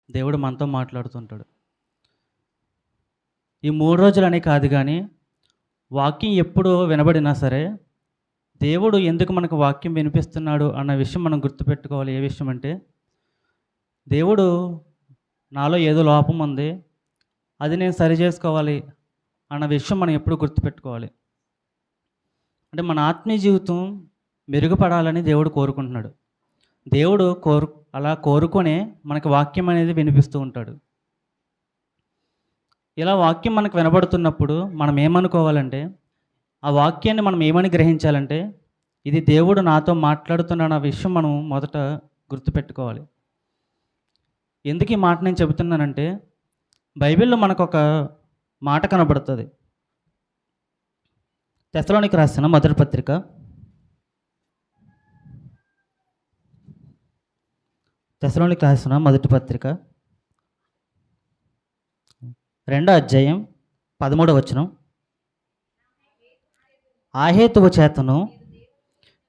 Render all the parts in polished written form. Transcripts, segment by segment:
దేవుడు మనతో మాట్లాడుతుంటాడు. ఈ 3 రోజులని కాదు కానీ, వాక్యం ఎప్పుడు వినబడినా సరే, దేవుడు ఎందుకు మనకు వాక్యం వినిపిస్తున్నాడు అన్న విషయం మనం గుర్తుపెట్టుకోవాలి. ఏ విషయం అంటే, దేవుడు నాలో ఏదో లోపం ఉంది, అది నేను సరి చేసుకోవాలి అన్న విషయం మనం ఎప్పుడు గుర్తుపెట్టుకోవాలి. అంటే మన ఆత్మీయ జీవితం మెరుగుపడాలని దేవుడు కోరుకుంటున్నాడు. దేవుడు అలా కోరుకొనే మనకు వాక్యం అనేది వినిపిస్తూ ఉంటాడు. ఇలా వాక్యం మనకు వినబడుతున్నప్పుడు మనం ఏమనుకోవాలంటే, ఆ వాక్యాన్ని మనం ఏమని గ్రహించాలంటే, ఇది దేవుడు నాతో మాట్లాడుతున్నాడు అన్న విషయం మనం మొదట గుర్తుపెట్టుకోవాలి. ఎందుకు ఈ మాట నేను చెబుతున్నానంటే, బైబిల్లో మనకొక మాట కనబడుతుంది. తెస్సలోనికి రాసిన మొదటి పత్రిక 2వ అధ్యాయం 13వ వచనం. ఆహేతువు చేతను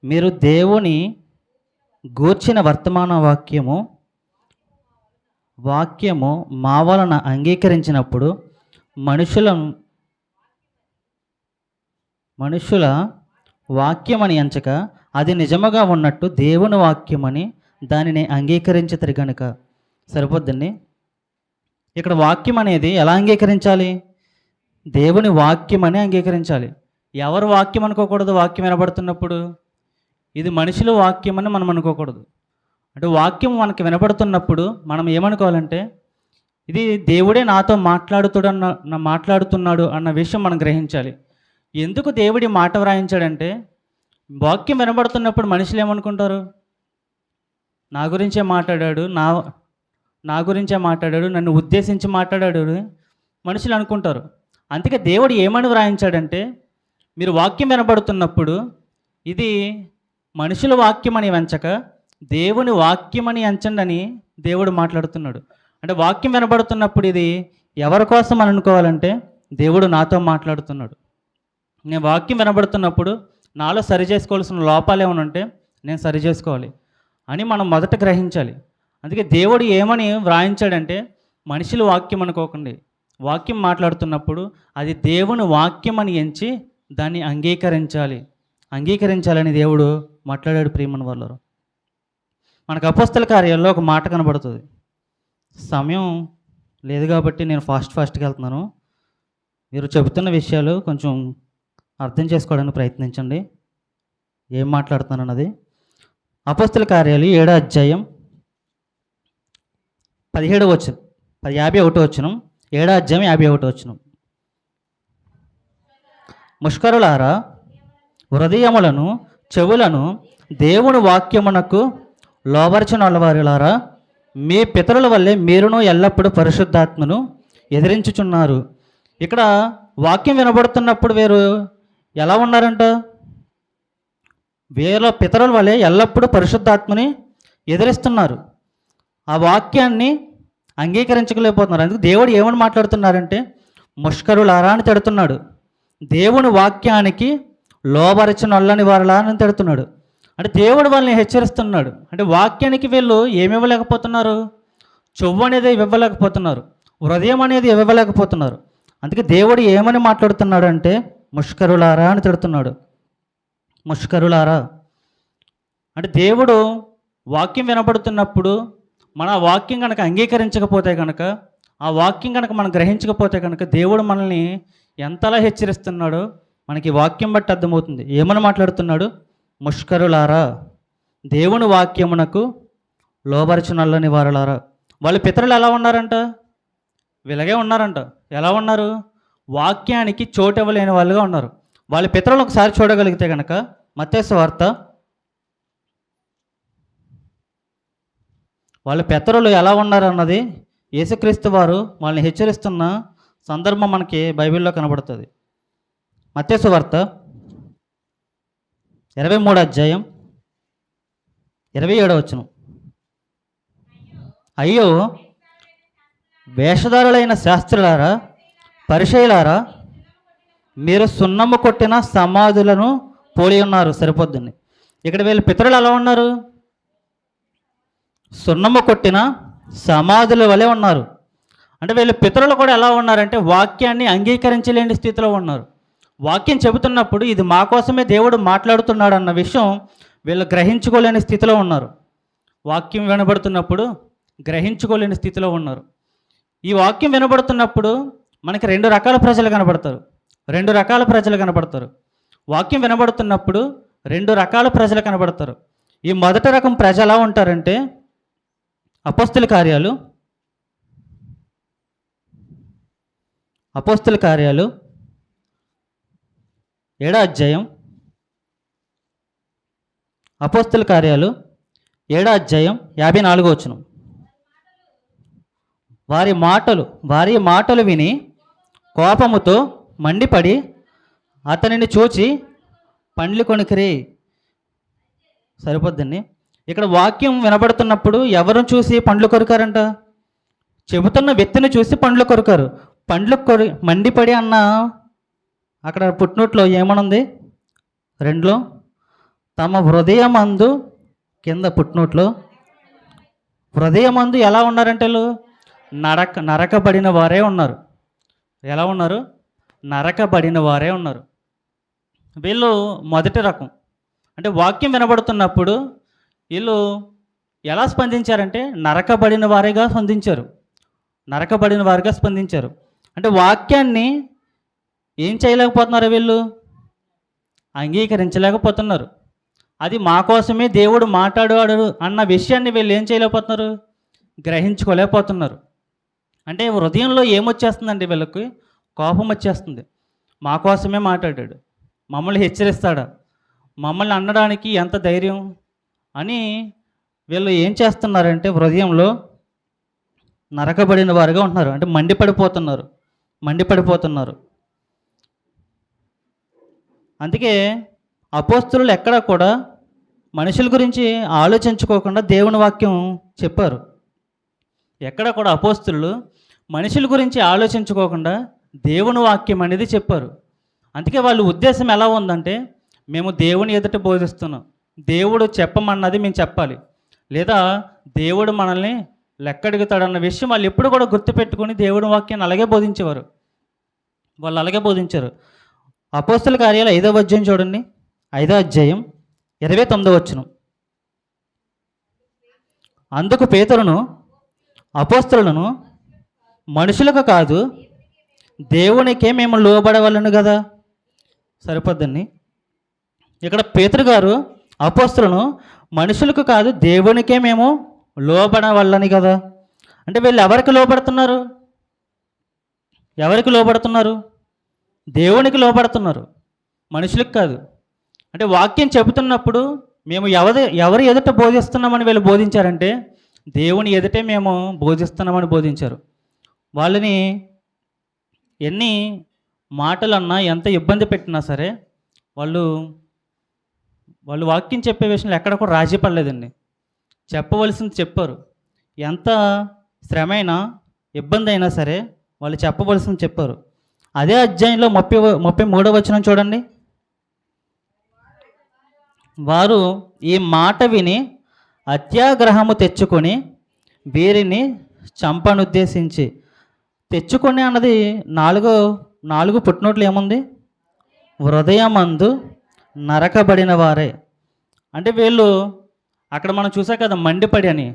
మీరు దేవుని గూర్చిన వర్తమాన వాక్యము మా వలన అంగీకరించినప్పుడు మనుషుల వాక్యమని ఎంచక అది నిజముగా ఉన్నట్టు దేవుని వాక్యమని దానిని అంగీకరించతరు గనుక. సరిపోద్దండి. ఇక్కడ వాక్యం అనేది ఎలా అంగీకరించాలి? దేవుని వాక్యమని అంగీకరించాలి. ఎవరు వాక్యం అనుకోకూడదు? వాక్యం వినబడుతున్నప్పుడు ఇది మనుషుల వాక్యమని మనం అనుకోకూడదు. అంటే వాక్యం మనకి వినబడుతున్నప్పుడు మనం ఏమనుకోవాలంటే, ఇది దేవుడే నాతో మాట్లాడుతున్నాడు అన్న విషయం మనం గ్రహించాలి. ఎందుకు దేవుడి మాట వ్రాయించాడంటే, వాక్యం వినబడుతున్నప్పుడు మనుషులు ఏమనుకుంటారు? నా గురించే మాట్లాడాడు, నన్ను ఉద్దేశించి మాట్లాడాడు మనుషులు అనుకుంటారు. అందుకే దేవుడు ఏమని వ్రాయించాడంటే, మీరు వాక్యం వినబడుతున్నప్పుడు ఇది మనుషుల వాక్యం అని ఎంచక దేవుని వాక్యం అని ఎంచండి అని దేవుడు మాట్లాడుతున్నాడు. అంటే వాక్యం వినబడుతున్నప్పుడు ఇది ఎవరి కోసం అని అనుకోవాలంటే, దేవుడు నాతో మాట్లాడుతున్నాడు. నేను వాక్యం వినబడుతున్నప్పుడు నాలో సరి చేసుకోవాల్సిన లోపాలు ఏమైనా ఉంటే నేను సరి చేసుకోవాలి అని మనం మొదట గ్రహించాలి. అందుకే దేవుడు ఏమని వ్రాయించాడంటే, మనుషుల వాక్యం అనుకోకండి. వాక్యం మాట్లాడుతున్నప్పుడు అది దేవుని వాక్యం అని ఎంచి దాన్ని అంగీకరించాలని దేవుడు మాట్లాడాడు. ప్రియమైన వాళ్ళరు, మనకు అపోస్తల కార్యాల్లో ఒక మాట కనబడుతుంది. సమయం లేదు కాబట్టి నేను ఫాస్ట్గా వెళ్తున్నాను. మీరు చెబుతున్న విషయాలు కొంచెం అర్థం చేసుకోవడానికి ప్రయత్నించండి, ఏం మాట్లాడుతున్నాను అన్నది. అపోస్తల కార్యాలు 7వ అధ్యాయం 51వ వచనం. 7వ అధ్యాయం 51వ వచనం. ముష్కరులారా, హృదయములను చెవులను దేవుని వాక్యమునకు లోబరచనొల్లవారులారా, మీ పితరుల వల్లే మీరును ఎల్లప్పుడూ పరిశుద్ధాత్మను ఎదిరించుచున్నారు. ఇక్కడ వాక్యం వినబడుతున్నప్పుడు వీరు ఎలా ఉన్నారంట? వీళ్ళ పితరుల వల్లే ఎల్లప్పుడూ పరిశుద్ధాత్మని ఎదిరిస్తున్నారు. ఆ వాక్యాన్ని అంగీకరించలేకపోతున్నారు. అందుకు దేవుడు ఏమని మాట్లాడుతున్నారంటే, ముష్కరులారా అని తిడుతున్నాడు. దేవుని వాక్యానికి లోబరచనొల్లని వారులా అని తిడుతున్నాడు. అంటే దేవుడు వాళ్ళని హెచ్చరిస్తున్నాడు. అంటే వాక్యానికి వీళ్ళు ఏమి ఇవ్వలేకపోతున్నారు? చెవు అనేది ఇవ్వలేకపోతున్నారు, హృదయం అనేది ఇవ్వలేకపోతున్నారు. అందుకే దేవుడు ఏమని మాట్లాడుతున్నాడు అంటే, ముష్కరులారా అని తిడుతున్నాడు. ముష్కరులారా అంటే దేవుడు వాక్యం వినబడుతున్నప్పుడు మన వాక్యం కనుక అంగీకరించకపోతే కనుక, ఆ వాక్యం కనుక మనం గ్రహించకపోతే కనుక దేవుడు మనల్ని ఎంతలా హెచ్చరిస్తున్నాడో మనకి వాక్యం బట్టి అర్థమవుతుంది. ఏమని మాట్లాడుతున్నాడు? ముష్కరులారా, దేవుని వాక్యమునకు లోబరచనొల్లని వారులారా. వాళ్ళ పితరులు ఎలా ఉన్నారంట? వీళ్ళగే ఉన్నారంట. ఎలా ఉన్నారు? వాక్యానికి చోటు ఇవ్వలేని వాళ్ళుగా ఉన్నారు. వాళ్ళ పితరులు ఒకసారి చూడగలిగితే కనుక మత్తయి సువార్త, వాళ్ళ పితరులు ఎలా ఉన్నారన్నది యేసుక్రీస్తు వారు వాళ్ళని హెచ్చరిస్తున్న సందర్భం మనకి బైబిల్లో కనబడుతుంది. మత్తయి సువార్త 23వ అధ్యాయం 27వ వచనం. అయ్యో, వేషధారులైన శాస్త్రులారా, పరిసయ్యులారా, మీరు సున్నము కొట్టిన సమాధులను పోలి ఉన్నారు. సరిపోద్దండి. ఇక్కడ వీళ్ళ పితరులు ఎలా ఉన్నారు? సున్నము కొట్టిన సమాధుల వలె ఉన్నారు. అంటే వీళ్ళ పితరులు కూడా ఎలా ఉన్నారంటే వాక్యాన్ని అంగీకరించలేని స్థితిలో ఉన్నారు. వాక్యం చెబుతున్నప్పుడు ఇది మా కోసమే దేవుడు మాట్లాడుతున్నాడు అన్న విషయం వీళ్ళు గ్రహించుకోలేని స్థితిలో ఉన్నారు. వాక్యం వినబడుతున్నప్పుడు గ్రహించుకోలేని స్థితిలో ఉన్నారు. ఈ వాక్యం వినబడుతున్నప్పుడు మనకి రెండు రకాల ప్రజలు కనబడతారు. రెండు రకాల ప్రజలు కనబడతారు. వాక్యం వినబడుతున్నప్పుడు రెండు రకాల ప్రజలు కనబడతారు. ఈ మొదటి రకం ప్రజలు ఎలా ఉంటారంటే అపోస్తుల కార్యాలు 7వ అధ్యాయం అపోస్తుల కార్యాలు 7వ అధ్యాయం 54వ వచనం. వారి మాటలు విని కోపముతో మండిపడి అతనిని చూచి పండ్లు కొనికిరి. సరిపోద్దండి. ఇక్కడ వాక్యం వినబడుతున్నప్పుడు ఎవరిని చూసి పండ్లు కొరికారంట? చెబుతున్న వ్యక్తిని చూసి పండ్లు కొరికారు. మండిపడి అన్న అక్కడ పుట్టినట్లో ఏమనుంది? 2లో తమ హృదయమందు కింద పుట్టినట్లో హృదయమందు ఎలా ఉన్నారంటే వీళ్ళు నరకబడిన వారే ఉన్నారు. ఎలా ఉన్నారు? నరకబడిన వారే ఉన్నారు. వీళ్ళు మొదటి రకం. అంటే వాక్యం వినబడుతున్నప్పుడు వీళ్ళు ఎలా స్పందించారంటే నరకబడిన వారిగా స్పందించారు. అంటే వాక్యాన్ని ఏం చేయలేకపోతున్నారు? వీళ్ళు అంగీకరించలేకపోతున్నారు. అది మా కోసమే దేవుడు మాట్లాడాడు అన్న విషయాన్ని వీళ్ళు ఏం చేయలేకపోతున్నారు? గ్రహించుకోలేకపోతున్నారు. అంటే హృదయంలో ఏమొచ్చేస్తుందండి? వీళ్ళకి కోపం వచ్చేస్తుంది. మా కోసమే మాట్లాడాడు, మమ్మల్ని హెచ్చరిస్తాడా, మమ్మల్ని అనడానికి ఎంత ధైర్యం అని వీళ్ళు ఏం చేస్తున్నారంటే హృదయంలో నరకబడిన వారుగా ఉంటున్నారు. అంటే మండిపడిపోతున్నారు. అందుకే అపోస్తలులు ఎక్కడా కూడా మనుషుల గురించి ఆలోచించుకోకుండా దేవుని వాక్యం చెప్పారు. ఎక్కడ కూడా అపోస్తలులు మనుషుల గురించి ఆలోచించుకోకుండా దేవుని వాక్యం అనేది చెప్పారు. అందుకే వాళ్ళ ఉద్దేశం ఎలా ఉందంటే మేము దేవుని ఎదుట బోధిస్తున్నాం, దేవుడు చెప్పమన్నది మేము చెప్పాలి, లేదా దేవుడు మనల్ని లెక్కడుగుతాడన్న విషయం వాళ్ళు ఎప్పుడు కూడా గుర్తుపెట్టుకొని దేవుని వాక్యాన్ని అలాగే బోధించేవారు. వాళ్ళు అలాగే బోధించారు. అపోస్తల కార్యాలు 5వ అధ్యాయం చూడండి. 5వ అధ్యాయం 29వ వచనం. అందుకు పేతురును అపోస్తలులను మనుషులకు కాదు దేవునికే మేము లోబడవలను కదా. సరిపోద్దండి. ఇక్కడ పేతురు గారు అపోస్తలులను మనుషులకు కాదు దేవునికే మేము లోబడవలని కదా. అంటే వీళ్ళు ఎవరికి లోబడుతున్నారు? దేవునికి లోబడుతున్నారు, మనుషులకు కాదు. అంటే వాక్యం చెబుతున్నప్పుడు మేము ఎవరి ఎదుట బోధిస్తున్నామని వీళ్ళు బోధించారంటే దేవుని ఎదుటే మేము బోధిస్తున్నామని బోధించారు. వాళ్ళని ఎన్ని మాటలన్నా ఎంత ఇబ్బంది పెట్టినా సరే వాళ్ళు వాక్యం చెప్పే విషయంలో ఎక్కడ కూడా రాజీ పడలేదండి. చెప్పవలసింది చెప్పారు. ఎంత శ్రమైనా ఇబ్బంది అయినా సరే వాళ్ళు చెప్పవలసింది చెప్పారు. అదే అధ్యాయంలో 33వ వచనం చూడండి. వారు ఈ మాట విని అత్యాగ్రహము తెచ్చుకొని వీరిని చంపనుద్దేశించి. తెచ్చుకొని అన్నది నాలుగు పుట్టినోట్లు ఏముంది? హృదయమందు నరకబడిన వారే. అంటే వీళ్ళు అక్కడ మనం చూసా కదా మండిపడి అని,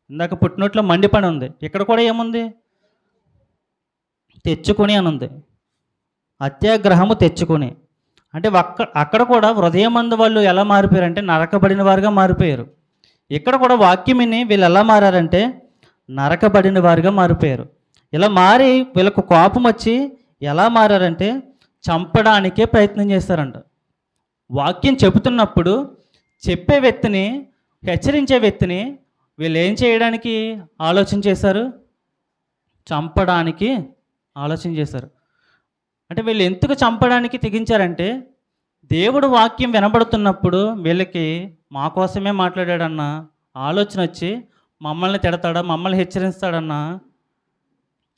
ఇందాక పుట్టినోట్లో మండిపడి ఉంది, ఇక్కడ కూడా ఏముంది? తెచ్చుకొని అని ఉంది. అత్యాగ్రహము తెచ్చుకొని అంటే అక్కడ కూడా హృదయమందు వాళ్ళు ఎలా మారిపోయారంటే నరకబడిన వారుగా మారిపోయారు. ఇక్కడ కూడా వాక్యం విని వీళ్ళు ఎలా మారారంటే నరకబడిన వారుగా మారిపోయారు. ఇలా మారి వీళ్ళకు కోపం వచ్చి ఎలా మారారంటే చంపడానికే ప్రయత్నం చేస్తారంట. వాక్యం చెబుతున్నప్పుడు చెప్పే వ్యక్తిని, హెచ్చరించే వ్యక్తిని వీళ్ళు ఏం చేయడానికి ఆలోచన చేశారు? చంపడానికి ఆలోచన చేశారు. అంటే వీళ్ళు ఎందుకు చంపడానికి తెగించారంటే దేవుడు వాక్యం వినబడుతున్నప్పుడు వీళ్ళకి మా కోసమే మాట్లాడాడన్న ఆలోచన వచ్చి మమ్మల్ని తిడతాడా, మమ్మల్ని హెచ్చరిస్తాడన్న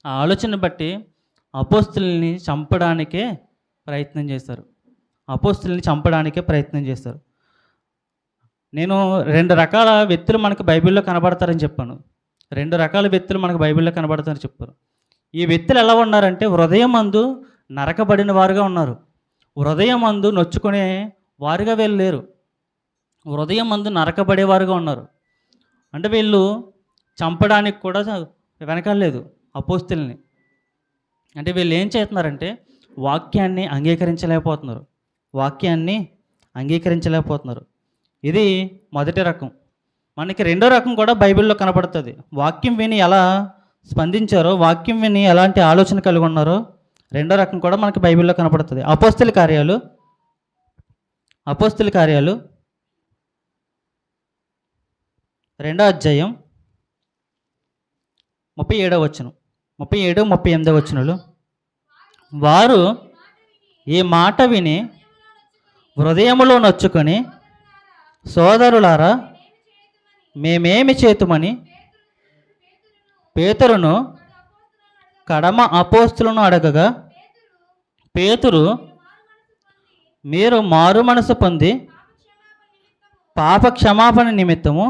ఆ ఆలోచన బట్టి అపోస్తుల్ని చంపడానికే ప్రయత్నం చేశారు. నేను 2 రకాల వ్యక్తులు మనకు బైబిల్లో కనబడతారని చెప్పాను. రెండు రకాల వ్యక్తులు మనకు బైబిల్లో కనబడుతారని చెప్పారు. ఈ వ్యక్తులు ఎలా ఉన్నారంటే హృదయమందు నరకబడిన వారుగా ఉన్నారు. హృదయమందు నొచ్చుకునే వారుగా వీళ్ళు లేరు. హృదయమందు నరకబడేవారుగా ఉన్నారు. అంటే వీళ్ళు చంపడానికి కూడా వెనకాలేదు అపోస్తుల్ని. అంటే వీళ్ళు ఏం చేస్తున్నారంటే వాక్యాన్ని అంగీకరించలేకపోతున్నారు. వాక్యాన్ని అంగీకరించలేకపోతున్నారు. ఇది మొదటి రకం. మనకి రెండో రకం కూడా బైబిల్లో కనపడుతుంది. వాక్యం విని ఎలా స్పందించారో, వాక్యం విని ఎలాంటి ఆలోచన కలిగి ఉన్నారో రెండో రకం కూడా మనకి బైబిల్లో కనపడుతుంది. అపోస్తుల కార్యాలు 2వ అధ్యాయం 37వ వచనం, 37, 38 వచనాలు. వారు ఈ మాట విని హృదయములో నొచ్చుకొని, సోదరులారా మేమేమి చేతుమని పేతురును కడమ అపోస్తులను అడగగా, పేతురు మీరు మారు మనసు పొంది పాప క్షమాపణ నిమిత్తము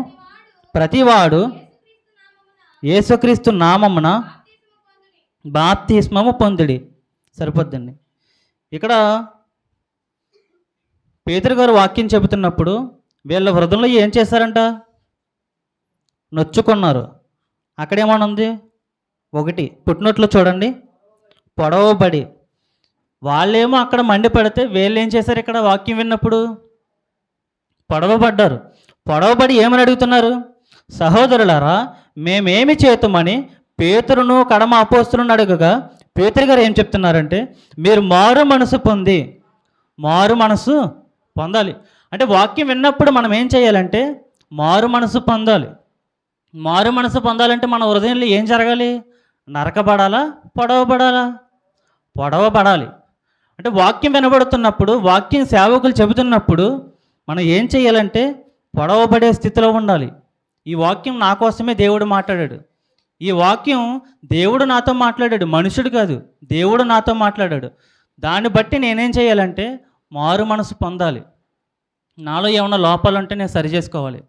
ప్రతివాడు యేసుక్రీస్తు నామమున బాప్తిస్మము పొందుడి. సరిపోద్దండి. ఇక్కడ పేతురు గారు వాక్యం చెబుతున్నప్పుడు వీళ్ళ హృదయంలో ఏం చేశారంట? నొచ్చుకున్నారు. అక్కడేమన్నా ఉంది? ఒకటి పుట్టినట్లు చూడండి, పొడవబడి. వాళ్ళేమో అక్కడ మండిపడితే వీళ్ళు ఏం చేశారు? ఇక్కడ వాక్యం విన్నప్పుడు పొడవబడ్డారు. పొడవబడి ఏమని అడుగుతున్నారు? సహోదరులారా మేమేమి చేతుమని పేతురును కడమ అపోస్తులను అడగగా, పేతురు గారు ఏం చెప్తున్నారంటే మీరు మారు మనసు పొందాలి. అంటే వాక్యం విన్నప్పుడు మనం ఏం చేయాలంటే మారు మనసు పొందాలి. మారు మనసు పొందాలంటే మన హృదయంలో ఏం జరగాలి? నరకబడాలా? పొడవబడాలి. అంటే వాక్యం వినబడుతున్నప్పుడు, వాక్యం సేవకులు చెబుతున్నప్పుడు మనం ఏం చేయాలంటే పొడవబడే స్థితిలో ఉండాలి. ఈ వాక్యం నా కోసమే దేవుడు మాట్లాడాడు. ఈ వాక్యం దేవుడు నాతో మాట్లాడాడు, మనుషుడు కాదు. దేవుడు నాతో మాట్లాడాడు. దాన్ని బట్టి నేనేం చేయాలంటే మారు మనసు పొందాలి. నాలో ఏమైనా లోపాలు ఉంటే నేను సరి చేసుకోవాలి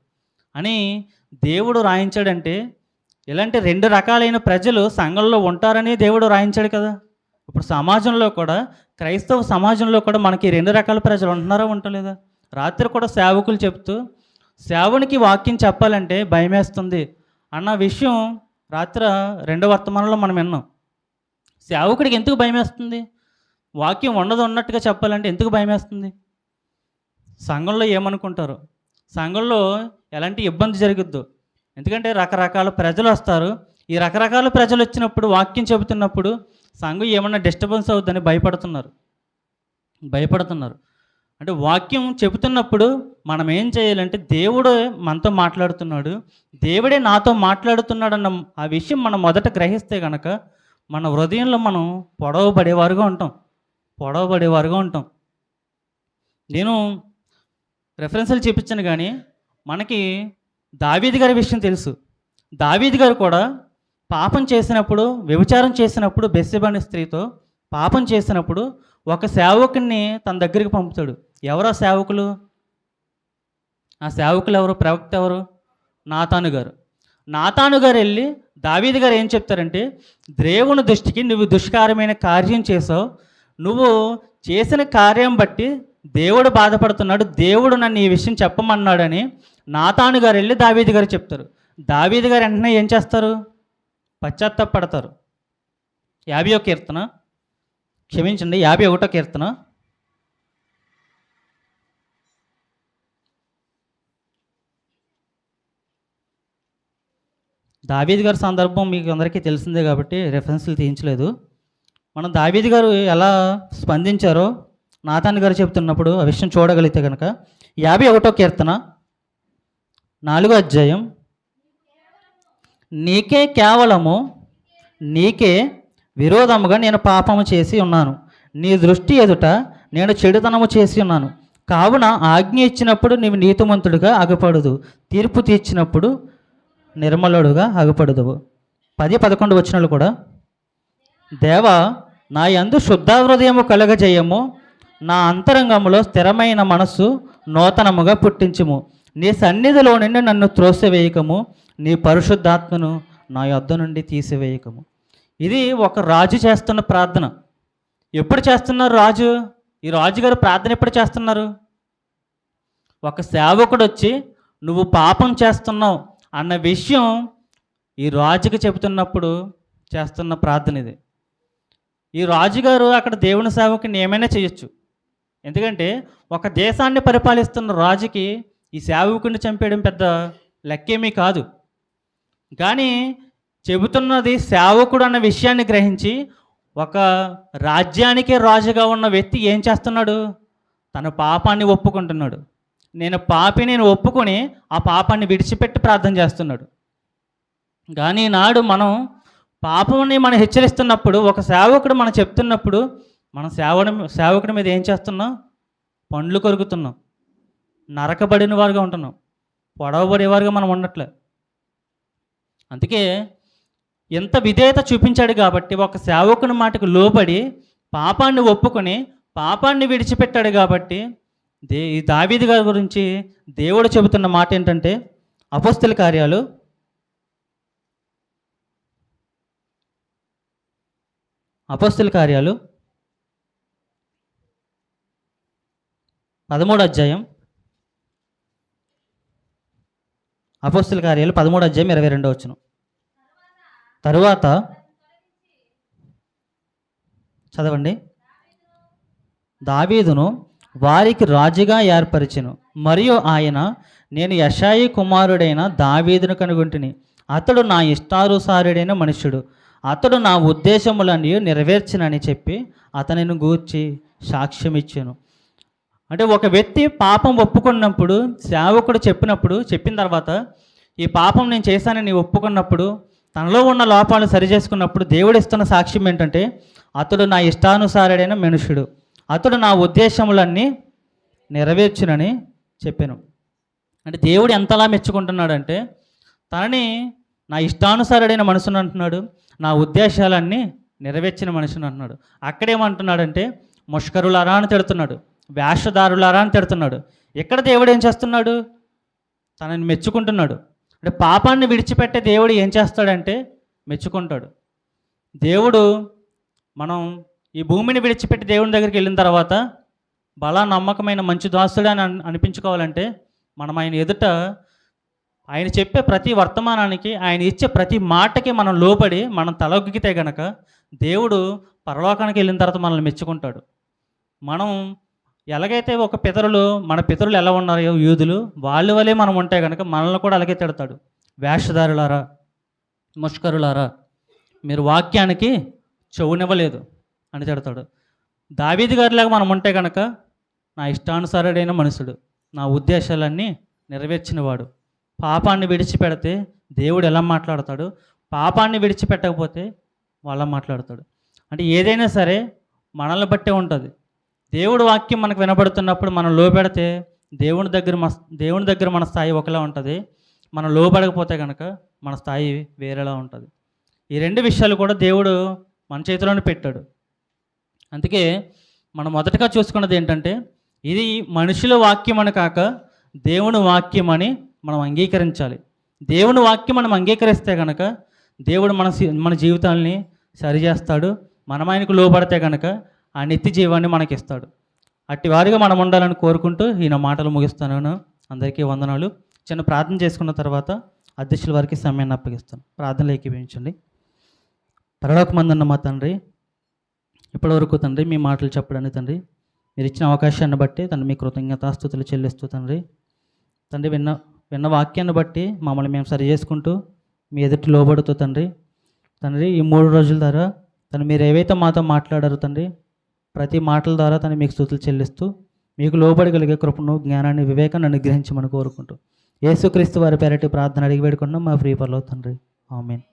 అని దేవుడు రాయించాడంటే, ఇలాంటి రెండు రకాలైన ప్రజలు సంఘంలో ఉంటారని దేవుడు రాయించాడు కదా. ఇప్పుడు సమాజంలో కూడా, క్రైస్తవ సమాజంలో కూడా మనకి రెండు రకాల ప్రజలు ఉంటున్నారా, ఉండలేదా? రాత్రి కూడా సేవకులు చెప్తూ, సేవనికి వాక్యం చెప్పాలంటే భయమేస్తుంది అన్న విషయం రాత్రి 2వ వర్తమానంలో మనం విన్నాం. సేవకుడికి ఎందుకు భయమేస్తుంది? వాక్యం ఉన్నట్టుగా చెప్పాలంటే ఎందుకు భయమేస్తుంది? సంఘంలో ఏమనుకుంటారు, సంఘంలో ఎలాంటి ఇబ్బంది జరుగుద్దు. ఎందుకంటే రకరకాల ప్రజలు వస్తారు. ఈ రకరకాల ప్రజలు వచ్చినప్పుడు వాక్యం చెబుతున్నప్పుడు సంఘం ఏమన్నా డిస్టర్బెన్స్ అవుద్దని భయపడుతున్నారు. అంటే వాక్యం చెబుతున్నప్పుడు మనం ఏం చేయాలంటే దేవుడు మనతో మాట్లాడుతున్నాడు, దేవుడే నాతో మాట్లాడుతున్నాడు అన్న ఆ విషయం మనం మొదట గ్రహిస్తే కనుక మన హృదయంలో మనం పొడవబడేవారుగా ఉంటాం. నేను రెఫరెన్స్లు చూపించాను, కానీ మనకి దావీదు గారి విషయం తెలుసు. దావీదు గారు కూడా పాపం చేసినప్పుడు, వ్యభిచారం చేసినప్పుడు, బెత్షెబా స్త్రీతో పాపం చేసినప్పుడు ఒక సేవకుని తన దగ్గరికి పంపుతాడు. ఎవరో సేవకులు? ఆ సేవకులు ఎవరు? ప్రవక్త ఎవరు? నాతాను గారు వెళ్ళి దావీదు గారు ఏం చెప్తారంటే, దేవుని దృష్టికి నువ్వు దుష్కారమైన కార్యం చేసావు, నువ్వు చేసిన కార్యం బట్టి దేవుడు బాధపడుతున్నాడు, దేవుడు నన్ను ఈ విషయం చెప్పమన్నాడని నాతాను గారు వెళ్ళి దావీదు గారు చెప్తారు. దావీదు గారు వెంటనే ఏం చేస్తారు? పశ్చాత్తాపడతారు. 51వ కీర్తన దావీదు గారి సందర్భం మీకు అందరికీ తెలిసిందే కాబట్టి రెఫరెన్స్లు తీయించలేదు. మనం దావీదు గారు ఎలా స్పందించారో నాతాను గారు చెప్తున్నప్పుడు ఆ విషయం చూడగలిగితే కనుక 51వ కీర్తన 4వ అధ్యాయం, నీకే విరోధముగా నేను పాపము చేసి ఉన్నాను, నీ దృష్టి ఎదుట నేను చెడుతనము చేసి ఉన్నాను, కావున ఆజ్ఞ ఇచ్చినప్పుడు నీవు నీతిమంతుడుగా అగపడదు, తీర్పు తీర్చినప్పుడు నిర్మలుడుగా అగపడదువు. 10-11 వచనాలు కూడా, దేవా నా యందు శుద్ధ హృదయము కలగజేయము, నా అంతరంగములో స్థిరమైన మనస్సు నూతనముగా పుట్టించుము, నీ సన్నిధిలో నుండి నన్ను త్రోసివేయకము, నీ పరిశుద్ధాత్మను నా యొద్ద నుండి తీసివేయకము. ఇది ఒక రాజు చేస్తున్న ప్రార్థన. ఎప్పుడు చేస్తున్నారు రాజు? ఈ రాజుగారు ప్రార్థన ఎప్పుడు చేస్తున్నారు? ఒక సేవకుడు వచ్చి నువ్వు పాపం చేస్తున్నావు అన్న విషయం ఈ రాజుకి చెబుతున్నప్పుడు చేస్తున్న ప్రార్థన ఇది. ఈ రాజుగారు అక్కడ దేవుని సేవకుని ఏమైనా చేయొచ్చు. ఎందుకంటే ఒక దేశాన్ని పరిపాలిస్తున్న రాజుకి ఈ సేవకుని చంపేయడం పెద్ద లెక్కేమీ కాదు. కానీ చెబుతున్నది సేవకుడు అన్న విషయాన్ని గ్రహించి ఒక రాజ్యానికే రాజుగా ఉన్న వ్యక్తి ఏం చేస్తున్నాడు? తన పాపాన్ని ఒప్పుకుంటున్నాడు. నేను ఒప్పుకొని ఆ పాపాన్ని విడిచిపెట్టి ప్రార్థన చేస్తున్నాడు. కానీ నాడు మనం పాపంని మనం హెచ్చరిస్తున్నప్పుడు, ఒక సేవకుడు మనం చెప్తున్నప్పుడు మనం సేవకుడి మీద ఏం చేస్తున్నాం? పండ్లు కొరుకుతున్నాం, నరకబడిన వారుగా ఉంటున్నాం, పొడవబడేవారుగా మనం ఉండట్లే. అందుకే ఎంత విధేయత చూపించాడు కాబట్టి, ఒక సేవకుని మాటకు లోబడి పాపాన్ని ఒప్పుకొని పాపాన్ని విడిచిపెట్టాడు కాబట్టి ఈ దావీదు గారి గురించి దేవుడు చెబుతున్న మాట ఏంటంటే, అపోస్తల కార్యాలు 13వ అధ్యాయం. అపోస్తల కార్యాలు 13వ అధ్యాయం 22వ వచనం. తరువాత చదవండి. దావీదును వారికి రాజుగా ఏర్పరిచెను, మరియు ఆయన, నేను యెషాయి కుమారుడైన దావీదును కనుగొంటిని. అతడు నా ఇష్టానుసారుడైన మనుష్యుడు, అతడు నా ఉద్దేశములన్నీ నెరవేర్చినని చెప్పి అతనిని గూర్చి సాక్ష్యం ఇచ్చాను. అంటే ఒక వ్యక్తి పాపం ఒప్పుకున్నప్పుడు, సేవకుడు చెప్పిన తర్వాత ఈ పాపం నేను చేశానని ఒప్పుకున్నప్పుడు, తనలో ఉన్న లోపాలను సరిచేసుకున్నప్పుడు దేవుడు ఇస్తున్న సాక్ష్యం ఏంటంటే, అతడు నా ఇష్టానుసారుడైన మనుష్యుడు, అతడు నా ఉద్దేశములన్నీ నెరవేర్చునని చెప్పాను. అంటే దేవుడు ఎంతలా మెచ్చుకుంటున్నాడంటే, తనని నా ఇష్టానుసారుడైన మనుషుని అంటున్నాడు, నా ఉద్దేశాలన్నీ నెరవేర్చిన మనుషుని అంటున్నాడు. అక్కడేమంటున్నాడంటే, ముష్కరులారా అని తిడుతున్నాడు, వేషధారులారా అని తిడుతున్నాడు. ఇక్కడ దేవుడు ఏం చేస్తున్నాడు? తనని మెచ్చుకుంటున్నాడు. అంటే పాపాన్ని విడిచిపెట్టే దేవుడు ఏం చేస్తాడంటే మెచ్చుకుంటాడు. దేవుడు మనం ఈ భూమిని విడిచిపెట్టి దేవుని దగ్గరికి వెళ్ళిన తర్వాత బలా నమ్మకమైన మంచి దాసుడు అని అనిపించుకోవాలంటే మనం ఆయన ఎదుట ఆయన చెప్పే ప్రతి వర్తమానానికి, ఆయన ఇచ్చే ప్రతి మాటకి మనం లోబడి మనం తలొగ్గితే గనక దేవుడు పరలోకానికి వెళ్ళిన తర్వాత మనల్ని మెచ్చుకుంటాడు. మనం ఎలాగైతే మన పితరులు ఎలా ఉన్నారో యూదులు, వాళ్ళ వలే మనం ఉంటే కనుక మనల్ని కూడా అలాగే తిడతాడు. వేషధారులారా, ముష్కరులారా, మీరు వాక్యానికి చెవునివ్వలేదు అని తిడతాడు. దావీదు గారిలాగా మనం ఉంటే కనుక, నా ఇష్టానుసారుడైన మనుషుడు, నా ఉద్దేశాలన్నీ నెరవేర్చినవాడు. పాపాన్ని విడిచిపెడితే దేవుడు ఎలా మాట్లాడతాడు, పాపాన్ని విడిచిపెట్టకపోతే వాళ్ళ మాట్లాడతాడు. అంటే ఏదైనా సరే మనల్ని బట్టే ఉంటుంది. దేవుడు వాక్యం మనకు వినబడుతున్నప్పుడు మనం లోబెడితే దేవుని దగ్గర మన స్థాయి ఒకలా ఉంటుంది. మనం లోబడకపోతే కనుక మన స్థాయి వేరేలా ఉంటుంది. ఈ రెండు విషయాలు కూడా దేవుడు మన చేతిలోనే పెట్టాడు. అందుకే మనం మొదటగా చూసుకున్నది ఏంటంటే, ఇది మనుషుల వాక్యం అని కాక దేవుని వాక్యం అని మనం అంగీకరించాలి. దేవుని వాక్యం మనం అంగీకరిస్తే కనుక దేవుడు మన జీవితాలని సరిచేస్తాడు. మనం ఆయనకు లోబడితే కనుక ఆ నిత్య జీవాన్ని మనకి ఇస్తాడు. అట్టి వారిగా మనం ఉండాలని కోరుకుంటూ ఈయన మాటలు ముగిస్తున్నాను. అందరికీ వందనాలు. చిన్న ప్రార్థన చేసుకున్న తర్వాత అధ్యక్షుల వారికి సమయాన్ని అప్పగిస్తాను. ప్రార్థనలు ఏకీభవించండి. పరలోకమందున్న మా తండ్రి, ఇప్పటివరకు తండ్రి మీ మాటలు చెప్పడానికి తండ్రి మీరు ఇచ్చిన అవకాశాన్ని బట్టి తండ్రి మీ కృతజ్ఞతాస్తుతులు చెల్లిస్తూ తండ్రి విన్న వాక్యాన్ని బట్టి మమ్మల్ని మేము సరి చేసుకుంటూ మీ ఎదుటి లోబడుతూ తండ్రి ఈ 3 రోజుల ద్వారా మీరు ఏవైతే మాతో మాట్లాడారో తండ్రి, ప్రతి మాటల ద్వారా మీకు స్తుతులు చెల్లిస్తూ మీకు లోబడగలిగే కృపను, జ్ఞానాన్ని, వివేకాన్ని అనుగ్రహించమని కోరుకుంటూ యేసుక్రీస్తు వారి పేరటి ప్రార్థన అడిగి వేడుకున్నాం మా ప్రియ పరలోక తండ్రి. ఆమేన్.